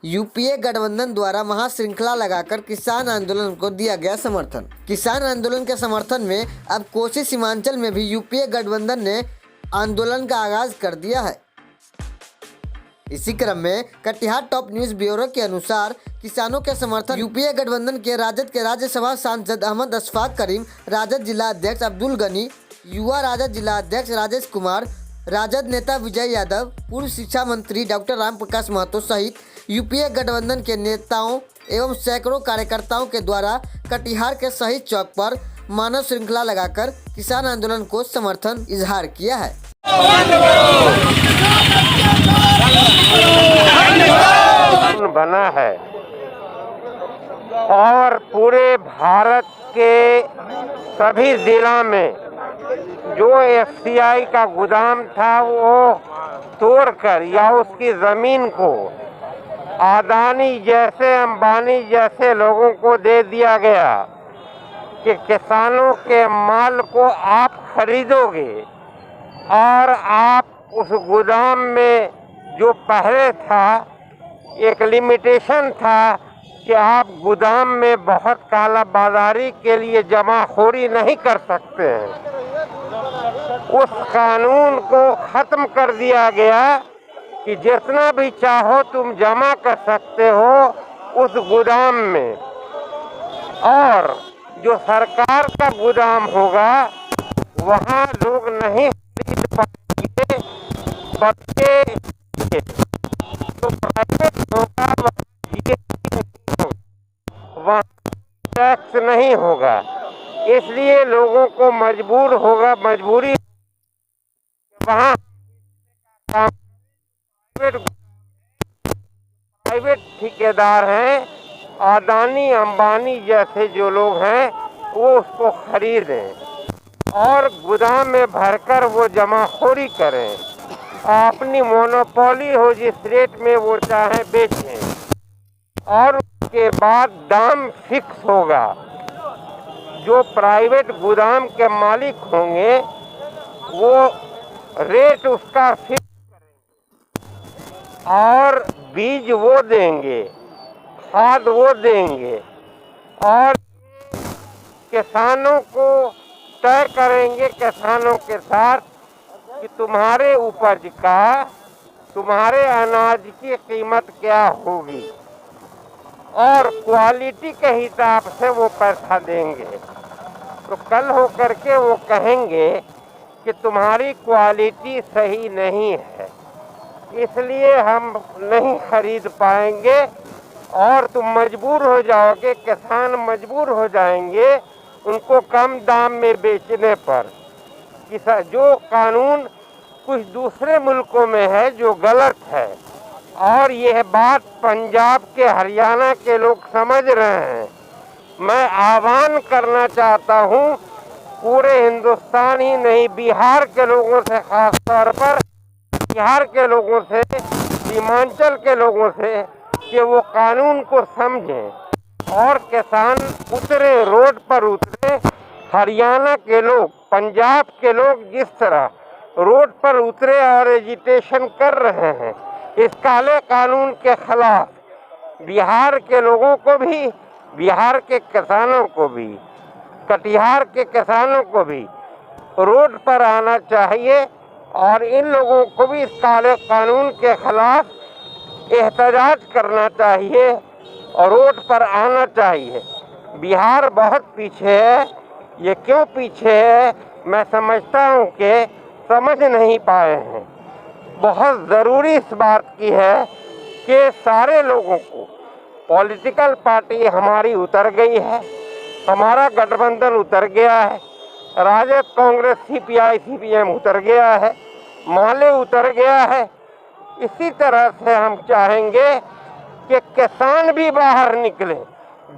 UPA गठबंधन द्वारा महाश्रृंखला लगाकर किसान आंदोलन को दिया गया समर्थन। किसान आंदोलन के समर्थन में अब कोसी सीमांचल में भी यूपीए गठबंधन ने आंदोलन का आगाज कर दिया है। इसी क्रम में कटिहार टॉप न्यूज ब्यूरो के अनुसार किसानों के समर्थन यूपीए गठबंधन के राजद के राज्यसभा सांसद अहमद अशफाक करीम, राजद जिला अध्यक्ष अब्दुल गनी, युवा राजद जिला अध्यक्ष राजेश कुमार, राजद नेता विजय यादव, पूर्व शिक्षा मंत्री डॉक्टर राम प्रकाश महतो सहित यूपीए गठबंधन के नेताओं एवं सैकड़ों कार्यकर्ताओं के द्वारा कटिहार के शहीद चौक पर मानव श्रृंखला लगाकर किसान आंदोलन को समर्थन इजहार किया है। बना है और पूरे भारत के सभी जिला में जो एफसीआई का गोदाम था वो तोड़कर या उसकी जमीन को अदानी जैसे, अंबानी जैसे लोगों को दे दिया गया कि किसानों के माल को आप खरीदोगे और आप उस गोदाम में जो पहले था एक लिमिटेशन था कि आप गोदाम में बहुत काला बाजारी के लिए जमाखोरी नहीं कर सकते हैं, उस कानून को ख़त्म कर दिया गया कि जितना भी चाहो तुम जमा कर सकते हो उस गोदाम में। और जो सरकार का गोदाम होगा वहाँ लोग नहीं खरीद पाएंगे, बल्कि जो प्राइवेट होगा वहाँ टैक्स नहीं होगा। इसलिए लोगों को मजबूरी वहाँ प्राइवेट ठेकेदार हैं, अदानी अंबानी जैसे जो लोग हैं वो उसको खरीदें और गोदाम में भरकर वो जमाखोरी करें, अपनी मोनोपोली हो जिस रेट में वो चाहे बेचें और उसके बाद दाम फिक्स होगा। जो प्राइवेट गोदाम के मालिक होंगे वो रेट उसका फिक्स करेंगे और बीज वो देंगे, खाद वो देंगे और किसानों को तय करेंगे किसानों के साथ कि तुम्हारे उपज का, तुम्हारे अनाज की कीमत क्या होगी और क्वालिटी के हिसाब से वो पैसा देंगे। तो कल हो करके वो कहेंगे कि तुम्हारी क्वालिटी सही नहीं है, इसलिए हम नहीं खरीद पाएंगे और तुम मजबूर हो जाओगे, किसान मजबूर हो जाएंगे उनको कम दाम में बेचने पर। जो कानून कुछ दूसरे मुल्कों में है जो गलत है और यह बात पंजाब के, हरियाणा के लोग समझ रहे हैं। मैं आह्वान करना चाहता हूं पूरे हिंदुस्तान ही नहीं, बिहार के लोगों से, खास तौर पर बिहार के लोगों से, सीमांचल के लोगों से कि वो कानून को समझें और किसान उतरे, रोड पर उतरे। हरियाणा के लोग, पंजाब के लोग जिस तरह रोड पर उतरे और एजिटेशन कर रहे हैं इस काले कानून के खिलाफ, बिहार के लोगों को भी, बिहार के किसानों को भी, कटिहार के किसानों को भी रोड पर आना चाहिए और इन लोगों को भी इस काले कानून के खिलाफ एहतजाज करना चाहिए और रोड पर आना चाहिए। बिहार बहुत पीछे है। ये क्यों पीछे है मैं समझता हूँ कि समझ नहीं पाए हैं। बहुत ज़रूरी इस बात की है कि सारे लोगों को, पॉलिटिकल पार्टी हमारी उतर गई है, हमारा गठबंधन उतर गया है, राजद, कांग्रेस, सीपीआई, सीपीएम उतर गया है, माले उतर गया है। इसी तरह से हम चाहेंगे कि किसान भी बाहर निकले,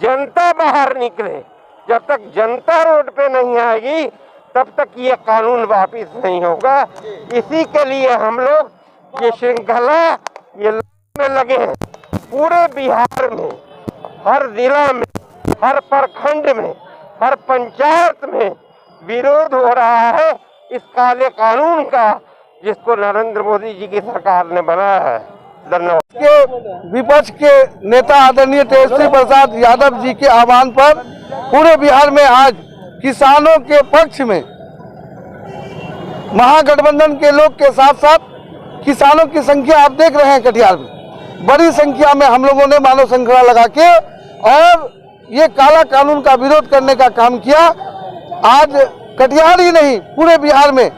जनता बाहर निकले। जब तक जनता रोड पे नहीं आएगी तब तक ये कानून वापिस नहीं होगा। इसी के लिए हम लोग ये श्रृंखला ये में लगे हैं। पूरे बिहार में, हर जिला में, हर प्रखंड में, हर पंचायत में विरोध हो रहा है इस काले कानून का जिसको नरेंद्र मोदी जी की सरकार ने बनाया है। धन्यवाद। के विपक्ष के नेता आदरणीय तेजस्वी प्रसाद यादव जी के आह्वान पर पूरे बिहार में आज किसानों के पक्ष में महागठबंधन के लोग के साथ साथ किसानों की संख्या आप देख रहे हैं कटिहार में बड़ी संख्या में हम लोगों ने मानव श्रृंखला लगा के और ये काला कानून का विरोध करने का काम किया। आज कटिहार ही नहीं पूरे बिहार में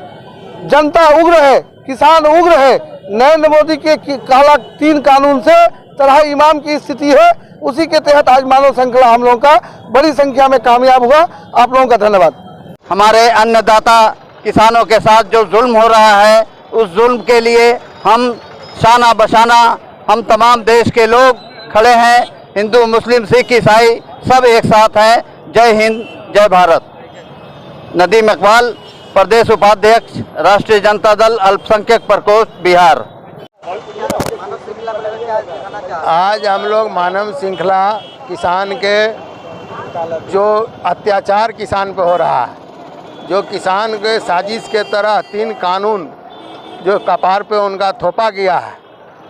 जनता उग्र है, किसान उग्र है। नरेंद्र मोदी के काला 3 कानून से तरह इमाम की स्थिति है, उसी के तहत आज मानव श्रृंखला हम लोगों का बड़ी संख्या में कामयाब हुआ। आप लोगों का धन्यवाद। हमारे अन्नदाता किसानों के साथ जो जुल्म हो रहा है उस जुल्म के लिए हम शाना बशाना हम तमाम देश के लोग खड़े हैं। हिंदू मुस्लिम सिख ईसाई सब एक साथ हैं। जय हिंद जय भारत। नदीम इकबाल, प्रदेश उपाध्यक्ष, राष्ट्रीय जनता दल अल्पसंख्यक प्रकोष्ठ, बिहार। आज हम लोग मानव श्रृंखला किसान के जो अत्याचार किसान पे हो रहा है, जो किसान के साजिश के तरह 3 कानून जो कपार पे उनका थोपा गया है,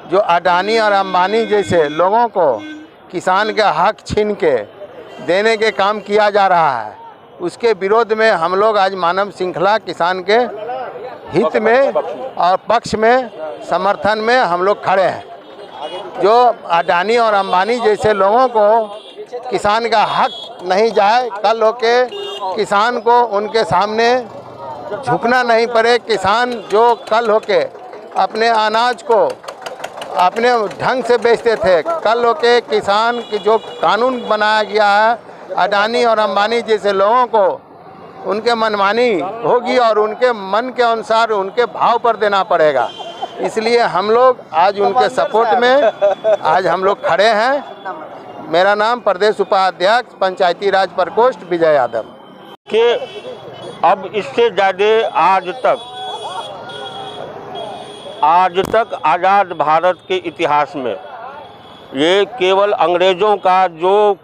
जो अडानी और अंबानी जैसे लोगों को किसान के हक छीन के देने के काम किया जा रहा है, उसके विरोध में हम लोग आज मानव श्रृंखला किसान के हित में और पक्ष में समर्थन में हम लोग खड़े हैं। जो अडानी और अंबानी जैसे लोगों को किसान का हक नहीं जाए, कल होके किसान को उनके सामने झुकना नहीं पड़े। किसान जो कल होके अपने अनाज को अपने ढंग से बेचते थे, कल होके किसान की जो कानून बनाया गया है अडानी और अंबानी जैसे लोगों को उनके मनमानी होगी और उनके मन के अनुसार उनके भाव पर देना पड़ेगा। इसलिए हम लोग आज उनके सपोर्ट में आज हम लोग खड़े हैं। मेरा नाम प्रदेश उपाध्यक्ष पंचायती राज प्रकोष्ठ विजय यादव। कि अब इससे ज़्यादा आज तक आज़ाद भारत के इतिहास में ये केवल अंग्रेज़ों का जो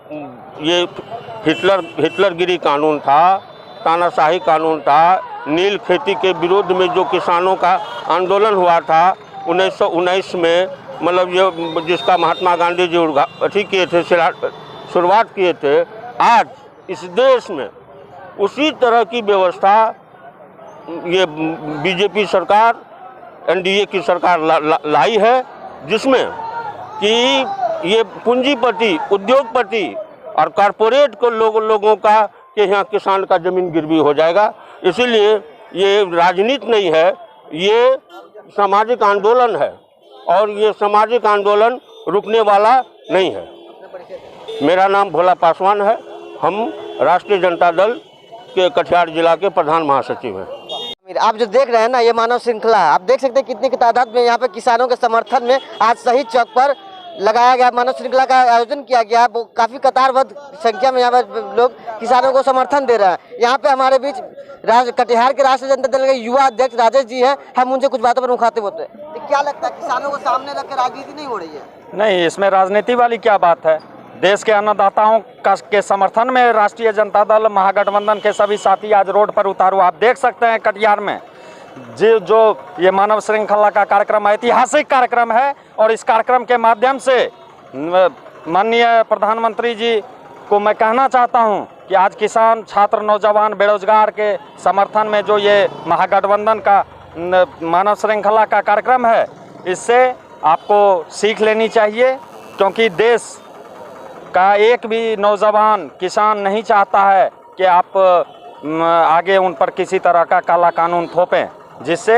ये हिटलरगिरी कानून था, तानाशाही कानून था, नील खेती के विरोध में जो किसानों का आंदोलन हुआ था 1919 में, मतलब ये जिसका महात्मा गांधी जी अथी किए थे, शुरुआत किए थे, आज इस देश में उसी तरह की व्यवस्था ये बीजेपी सरकार एनडीए की सरकार लाई है, जिसमें कि ये पूंजीपति, उद्योगपति और कॉरपोरेट को लोगों का कि यहाँ किसान का ज़मीन गिरवी हो जाएगा। इसीलिए ये राजनीति नहीं है, ये सामाजिक आंदोलन है और ये सामाजिक आंदोलन रुकने वाला नहीं है। मेरा नाम भोला पासवान है। हम राष्ट्रीय जनता दल के कटिहार जिला के प्रधान महासचिव हैं। आप जो देख रहे हैं ना, ये मानव श्रृंखला आप देख सकते हैं कितनी की तादाद में यहाँ पे किसानों के समर्थन में आज शहीद चौक पर लगाया गया मानव श्रृंखला का आयोजन किया गया। काफी कतारबद्ध संख्या में यहाँ पर लोग किसानों को समर्थन दे रहे हैं। यहाँ पे हमारे बीच कटिहार के राष्ट्रीय जनता दल के युवा अध्यक्ष राजेश जी हैं। हम उनसे कुछ बातों पर मुखातिब होते हैं। तो क्या लगता है किसानों को सामने रखकर राजनीति नहीं हो रही है? नहीं, इसमें राजनीति वाली क्या बात है। देश के अन्नदाताओं के समर्थन में राष्ट्रीय जनता दल महागठबंधन के सभी साथी आज रोड पर उतारू। आप देख सकते हैं कटिहार में जो ये मानव श्रृंखला का कार्यक्रम ऐतिहासिक कार्यक्रम है और इस कार्यक्रम के माध्यम से माननीय प्रधानमंत्री जी को मैं कहना चाहता हूं कि आज किसान, छात्र, नौजवान, बेरोजगार के समर्थन में जो ये महागठबंधन का मानव श्रृंखला का कार्यक्रम है, इससे आपको सीख लेनी चाहिए, क्योंकि देश का एक भी नौजवान किसान नहीं चाहता है कि आप आगे उन पर किसी तरह का काला कानून थोपें, जिससे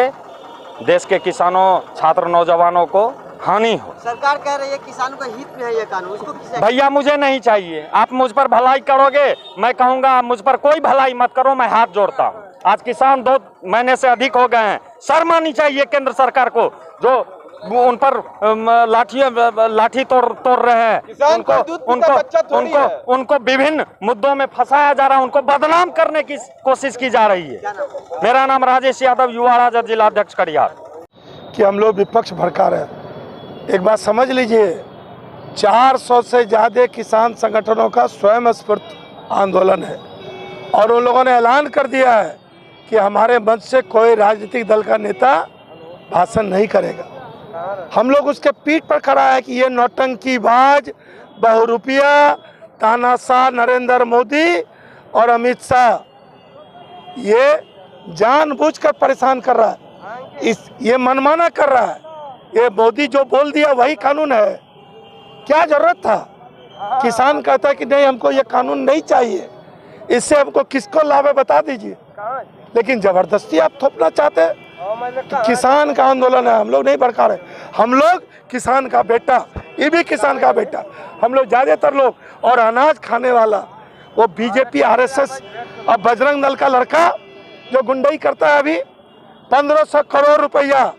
देश के किसानों, छात्र, नौजवानों को हानि हो। सरकार कह रही है किसानों का हित में है ये कानून, इसको किसे? भैया मुझे नहीं चाहिए। आप मुझ पर भलाई करोगे, मैं कहूँगा आप मुझ पर कोई भलाई मत करो, मैं हाथ जोड़ता हूँ। आज किसान 2 महीने से अधिक हो गए हैं। शर्म आनी चाहिए केंद्र सरकार को, जो उन पर लाठी तोड़ रहे हैं, उनको विभिन्न मुद्दों में फंसाया जा रहा है, उनको बदनाम करने की कोशिश की जा रही है। मेरा नाम राजेश यादव, युवा राजद जिला अध्यक्ष कटिहार। कि हम लोग विपक्ष भड़का रहे हैं। एक बात समझ लीजिए, 400 से ज़्यादा किसान संगठनों का स्वयं स्फूर्त आंदोलन है और उन लोगों ने ऐलान कर दिया है कि हमारे मंच से कोई राजनीतिक दल का नेता भाषण नहीं करेगा। हम लोग उसके पीठ पर खड़ा है कि ये नौटंकीबाज, बहुरूपिया, तानाशाह नरेंद्र मोदी और अमित शाह ये जानबूझकर परेशान कर रहा है, ये मनमाना कर रहा है। ये मोदी जो बोल दिया वही कानून है, क्या जरूरत था? किसान कहता है कि नहीं हमको ये कानून नहीं चाहिए, इससे हमको किसको लाभ है बता दीजिए, लेकिन जबरदस्ती आप थोपना चाहते हैं। तो किसान का आंदोलन है, हम लोग नहीं भड़का रहे, हम लोग किसान का बेटा, ये भी किसान का बेटा, हम लोग ज़्यादातर लोग और अनाज खाने वाला वो बीजेपी आरएसएस और बजरंग दल का लड़का जो गुंडई करता है, अभी 1500 करोड़ रुपया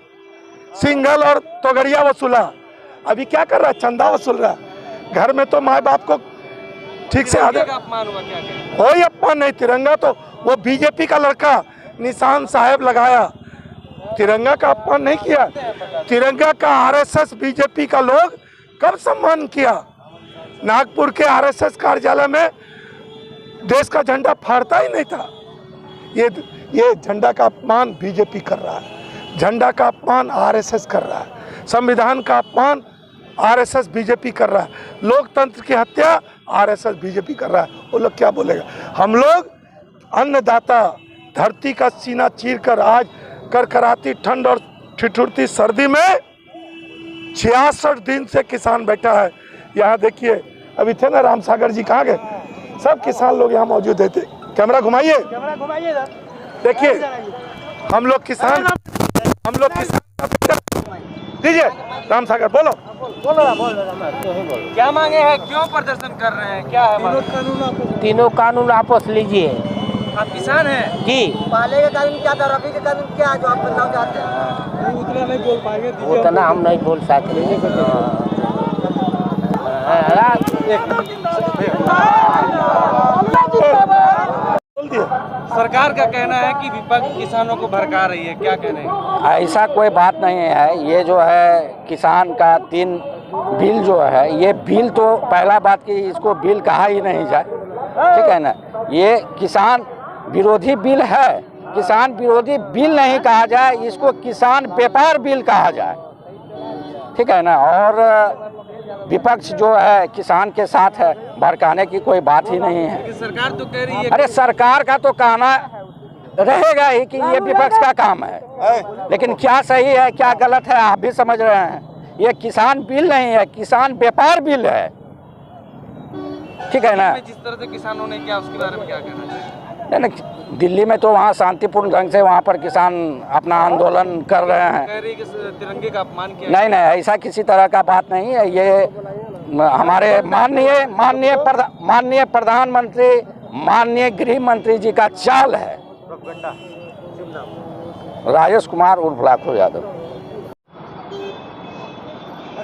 सिंगल और तोगड़िया वसूला, अभी क्या कर रहा है? चंदा वसूल रहा है। घर में तो माँ बाप को ठीक से अपमान हुआ क्या? कोई अपमान नहीं, तिरंगा तो वो बीजेपी का लड़का निशान साहब लगाया, तिरंगा का अपमान नहीं किया। तिरंगा का आरएसएस बीजेपी का लोग कब सम्मान किया? नागपुर के आरएसएस कार्यालय में देश का झंडा फहरता ही नहीं था। ये झंडा का अपमान बीजेपी कर रहा है, झंडा का अपमान आरएसएस कर रहा है, संविधान का अपमान आरएसएस बीजेपी कर रहा है, लोकतंत्र की हत्या आरएसएस बीजेपी कर रहा है। वो लोग क्या बोलेगा? हम लोग अन्नदाता, धरती का सीना चीरकर आज करकराती ठंड और ठिठुरती सर्दी में 66 दिन से किसान बैठा है। यहाँ देखिए, अभी थे ना राम सागर जी, कहाँ गए? सब किसान लोग यहाँ मौजूद थे। कैमरा घुमाइए, देखिए हम लोग किसान दीजिए। राम सागर बोलो। क्या मांगे हैं, क्यों प्रदर्शन कर रहे हैं, क्या है? तीनों कानून वापस लीजिए। आप किसान हैं जी। पहले का कानून क्या था, अभी का कानून क्या है जो आप बदलाव चाहते हैं? उतना नहीं बोल पाएंगे, उतना हम नहीं बोल सकते। सरकार का कहना है कि विपक्ष किसानों को भड़का रही है, क्या कह रहे हैं? ऐसा कोई बात नहीं है। ये जो है किसान का 3 बिल जो है, ये बिल तो पहला बात कि इसको बिल कहा ही नहीं जाए, ठीक है ना। ये किसान विरोधी बिल है, किसान विरोधी बिल नहीं कहा जाए, इसको किसान व्यापार बिल कहा जाए, ठीक है ना। और विपक्ष जो है किसान के साथ है, भड़काने की कोई बात ही नहीं है। सरकार तो कह रही है, अरे सरकार का तो कहना रहेगा ही कि ये विपक्ष का काम है, लेकिन क्या सही है क्या गलत है आप भी समझ रहे हैं। ये किसान बिल नहीं है, किसान व्यापार बिल है, ठीक है ना। जिस तरह से किसानों ने किया उसके बारे में क्या कहना चाहिए? दिल्ली में तो वहाँ शांतिपूर्ण ढंग से वहाँ पर किसान अपना आंदोलन कर रहे हैं। कह रही है कि तिरंगे का अपमान किया। नहीं, ऐसा किसी तरह का बात नहीं है। ये हमारे माननीय प्रधानमंत्री, माननीय गृह मंत्री जी का चाल है। राजेश कुमार उर्फ लाखो यादव।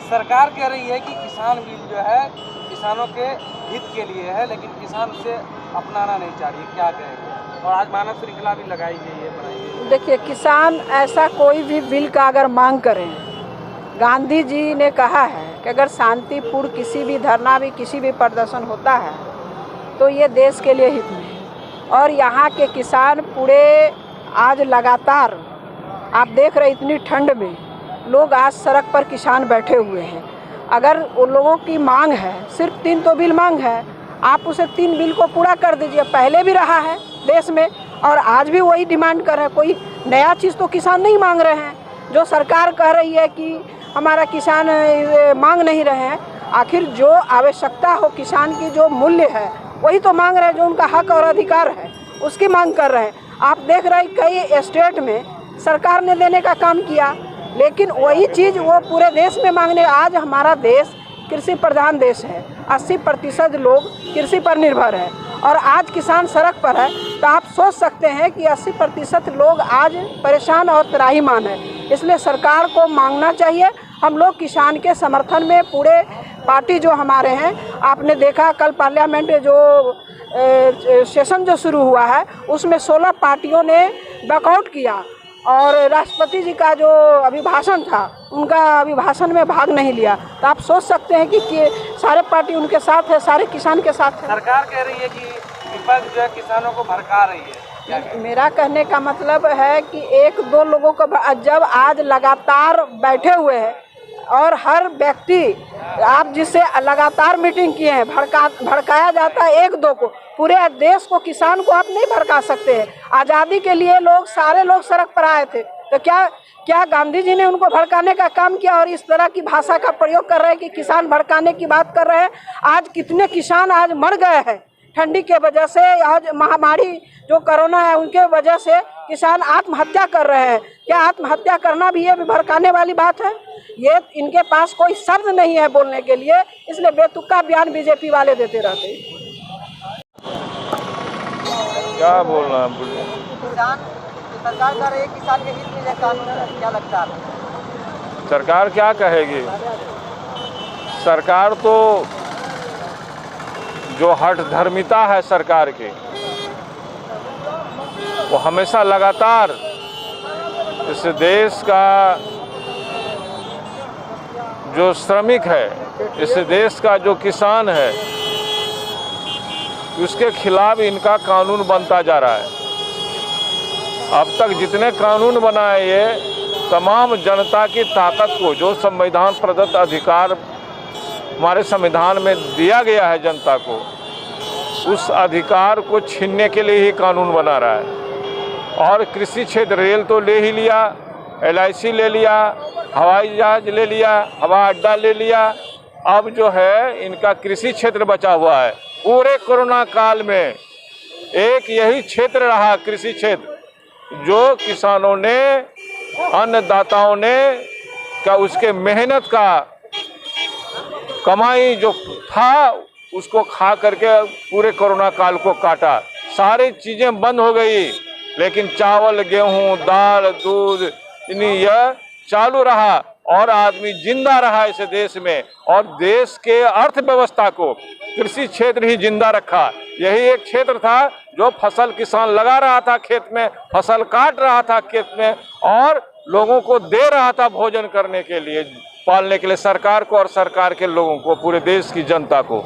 सरकार कह रही है कि किसान बिल जो है किसानों के हित के लिए है, लेकिन किसान उसे अपनाना नहीं चाह रही है, क्या कहेंगे? और आज मानव श्रृंखला भी लगाई गई है, बनाई गई है। देखिए, किसान ऐसा कोई भी बिल का अगर मांग करें, गांधी जी ने कहा है कि अगर शांतिपूर्ण किसी भी धरना भी किसी भी प्रदर्शन होता है तो ये देश के लिए हित में है। और यहाँ के किसान पूरे आज लगातार आप देख रहे इतनी ठंड में लोग आज सड़क पर किसान बैठे हुए हैं। अगर उन लोगों की मांग है, सिर्फ 3 तो बिल मांग है, आप उसे 3 बिल को पूरा कर दीजिए। पहले भी रहा है देश में और आज भी वही डिमांड कर रहे हैं। कोई नया चीज़ तो किसान नहीं मांग रहे हैं। जो सरकार कह रही है कि हमारा किसान मांग नहीं रहे हैं, आखिर जो आवश्यकता हो किसान की, जो मूल्य है वही तो मांग रहे हैं, जो उनका हक और अधिकार है उसकी मांग कर रहे हैं। आप देख रहे हैं कई स्टेट में सरकार ने देने का काम किया, लेकिन वही चीज़ वो पूरे देश में मांगने। आज हमारा देश कृषि प्रधान देश है, 80% लोग कृषि पर निर्भर है और आज किसान सड़क पर है, तो आप सोच सकते हैं कि 80% लोग आज परेशान और त्राहिमाम है। इसलिए सरकार को मांगना चाहिए। हम लोग किसान के समर्थन में पूरे पार्टी जो हमारे हैं, आपने देखा कल पार्लियामेंट जो सेशन जो शुरू हुआ है उसमें 16 पार्टियों ने वॉकआउट किया और राष्ट्रपति जी का जो अभिभाषण था उनका अभिभाषण में भाग नहीं लिया। तो आप सोच सकते हैं कि सारे पार्टी उनके साथ है, सारे किसान के साथ है। सरकार कह रही है कि विपक्ष जो है किसानों को भड़का रही है। मेरा कहने का मतलब है कि 1-2 लोगों को जब आज लगातार बैठे हुए हैं और हर व्यक्ति, आप जिससे लगातार मीटिंग किए हैं, भड़काया जाता है एक दो को, पूरे देश को, किसान को आप नहीं भड़का सकते हैं। आज़ादी के लिए सारे लोग सड़क पर आए थे, तो क्या गांधी जी ने उनको भड़काने का काम किया और इस तरह की भाषा का प्रयोग कर रहे हैं कि किसान भड़काने की बात कर रहे हैं। आज कितने किसान आज मर गए हैं ठंडी के वजह से, आज महामारी जो कोरोना है उनके वजह से किसान आत्महत्या कर रहे हैं। क्या आत्महत्या करना भी ये भड़काने वाली बात है? ये इनके पास कोई शब्द नहीं है बोलने के लिए, इसलिए बेतुका बयान बीजेपी वाले देते रहते हैं। क्या बोलना है? किसान सरकार कर रही है किसान के हित में यह कानून है, क्या लगता है? सरकार क्या कहेगी? सरकार तो जो हठ धर्मिता है सरकार की, वो हमेशा लगातार इस देश का जो श्रमिक है, इस देश का जो किसान है, उसके खिलाफ इनका कानून बनता जा रहा है। अब तक जितने कानून बनाए, ये तमाम जनता की ताकत को, जो संविधान प्रदत्त अधिकार हमारे संविधान में दिया गया है जनता को, उस अधिकार को छीनने के लिए ही कानून बना रहा है। और कृषि क्षेत्र, रेल तो ले ही लिया, LIC ले लिया, हवाई जहाज ले लिया, हवा अड्डा ले लिया, अब जो है इनका कृषि क्षेत्र बचा हुआ है। पूरे कोरोना काल में एक यही क्षेत्र रहा, कृषि क्षेत्र, जो किसानों ने, अन्नदाताओं ने का उसके मेहनत का कमाई जो था उसको खा करके पूरे कोरोना काल को काटा। सारी चीज़ें बंद हो गई, लेकिन चावल, गेहूं, दाल, दूध, यह चालू रहा और आदमी जिंदा रहा इस देश में, और देश के अर्थव्यवस्था को कृषि क्षेत्र ही जिंदा रखा। यही एक क्षेत्र था जो फसल किसान लगा रहा था खेत में, फसल काट रहा था खेत में, और लोगों को दे रहा था भोजन करने के लिए, पालने के लिए सरकार को और सरकार के लोगों को, पूरे देश की जनता को।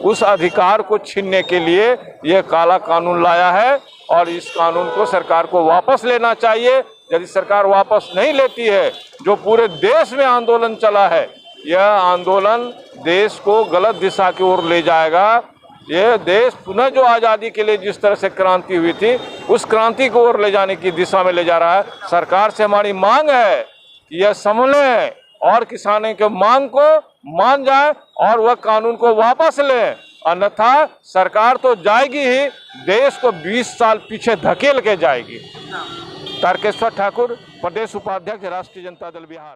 उस अधिकार को छीनने के लिए ये काला कानून लाया है, और इस कानून को सरकार को वापस लेना चाहिए। यदि सरकार वापस नहीं लेती है, जो पूरे देश में आंदोलन चला है, यह आंदोलन देश को गलत दिशा की ओर ले जाएगा। ये देश पुनः जो आज़ादी के लिए जिस तरह से क्रांति हुई थी, उस क्रांति को ओर ले जाने की दिशा में ले जा रहा है। सरकार से हमारी मांग है कि यह संभलें और किसानों के मांग को मान जाए और वह कानून को वापस लें, अन्यथा सरकार तो जाएगी ही, देश को 20 साल पीछे धकेल के जाएगी। तारकेश्वर ठाकुर, प्रदेश उपाध्यक्ष, राष्ट्रीय जनता दल बिहार।